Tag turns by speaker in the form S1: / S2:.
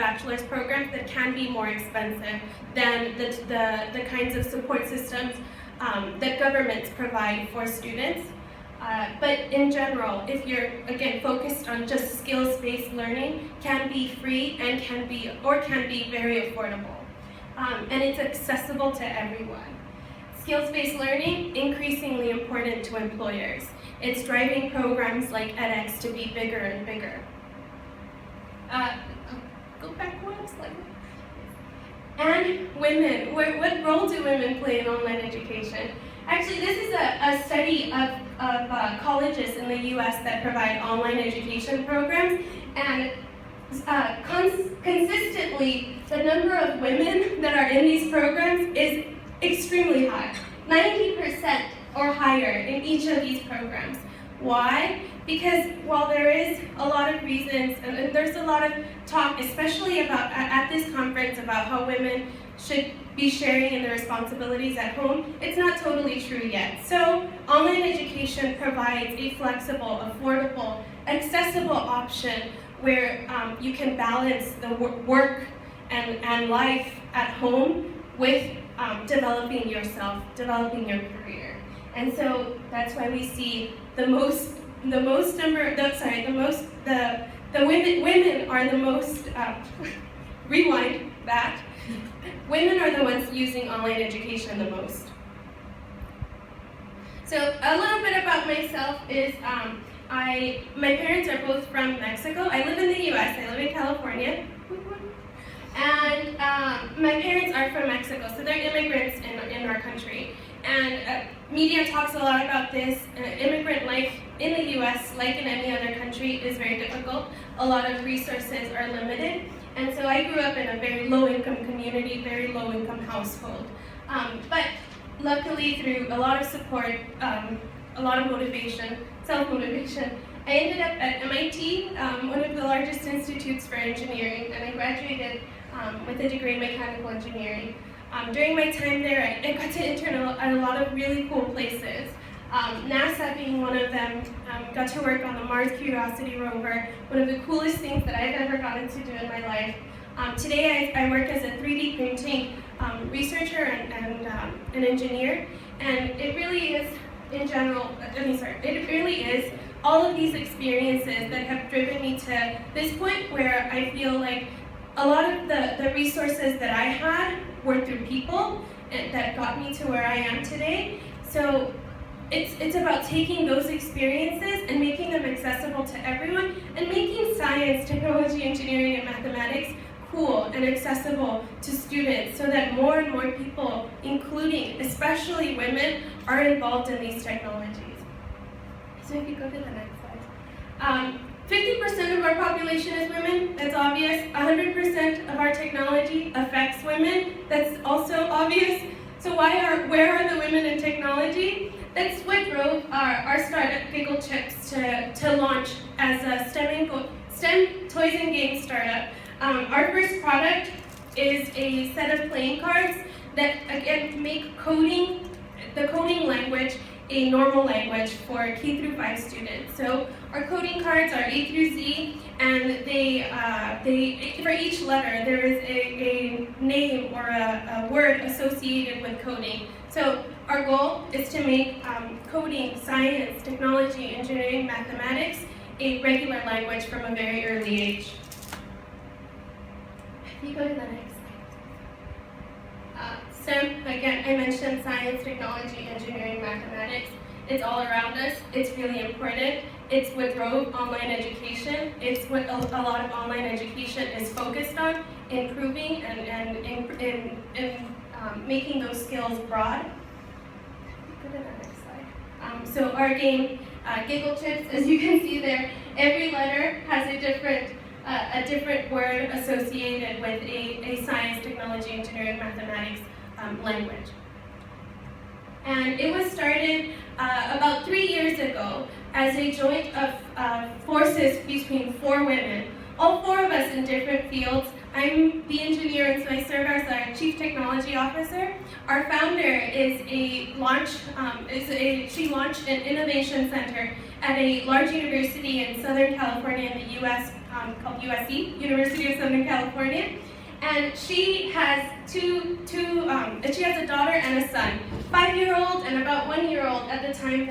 S1: bachelor's programs that can be more expensive than the kinds of support systems that governments provide for students. But in general, if you're, again, focused on just skills-based learning, can be free and can be very affordable. And it's accessible to everyone. Skills-based learning, increasingly important to employers. It's driving programs like edX to be bigger and bigger. Go back one slide. And women, what role do women play in online education? Actually, this is a study of colleges in the US that provide online education programs, and consistently, the number of women that are in these programs is extremely high, 90% or higher in each of these programs. Why? Because while there is a lot of reasons, and there's a lot of talk, especially about at this conference, about how women should be sharing in the responsibilities at home, it's not totally true yet. So online education provides a flexible, affordable, accessible option where you can balance the work and life at home with developing yourself, developing your career. And so that's why we see women are the most, rewind that, women are the ones using online education the most. So a little bit about myself is, my parents are both from Mexico. I live in the US, I live in California. And my parents are from Mexico, so they're immigrants in our country. And media talks a lot about this. Immigrant life in the US, like in any other country, is very difficult. A lot of resources are limited. And so I grew up in a very low-income community, very low-income household. But luckily, through a lot of support, a lot of motivation, self-motivation, I ended up at MIT, one of the largest institutes for engineering, and I graduated with a degree in mechanical engineering. During my time there, I got to intern at a lot of really cool places. NASA being one of them, got to work on the Mars Curiosity rover, one of the coolest things that I've ever gotten to do in my life. Today I work as a 3D printing researcher and an engineer, and it really is, it really is all of these experiences that have driven me to this point where I feel like a lot of the resources that I had were through people that got me to where I am today. So it's about taking those experiences and making them accessible to everyone, and making science, technology, engineering, and mathematics cool and accessible to students so that more and more people, including especially women, are involved in these technologies. So if you go to the next slide. 50% of our population is women, that's obvious. 100% of our technology affects women, that's also obvious. So where are the women in technology? That's what drove our startup, Giggle Chips, to launch as a STEM toys and games startup. Our first product is a set of playing cards that, again, make coding, the coding language, a normal language for K through 5 students. So our coding cards are A through Z, and they for each letter there is a name or a word associated with coding. So our goal is to make coding, science, technology, engineering, mathematics a regular language from a very early age. If you go to the next slide. STEM, again, I mentioned science, technology, engineering, mathematics. It's all around us. It's really important. It's what drove online education. It's what a lot of online education is focused on, improving and making those skills broad. Go to the next slide. So our game, Giggle Chips, as you can see there, every letter has a different word associated with a science, technology, engineering, mathematics language. And it was started about 3 years ago as a joint of forces between 4 women, all 4 of us in different fields. I'm the engineer, and so I serve as our Chief Technology Officer. Our founder is she launched an innovation center at a large university in Southern California in the US called USC, University of Southern California. And she has she has a daughter and a son, 5-year-old and about 1-year-old at the time that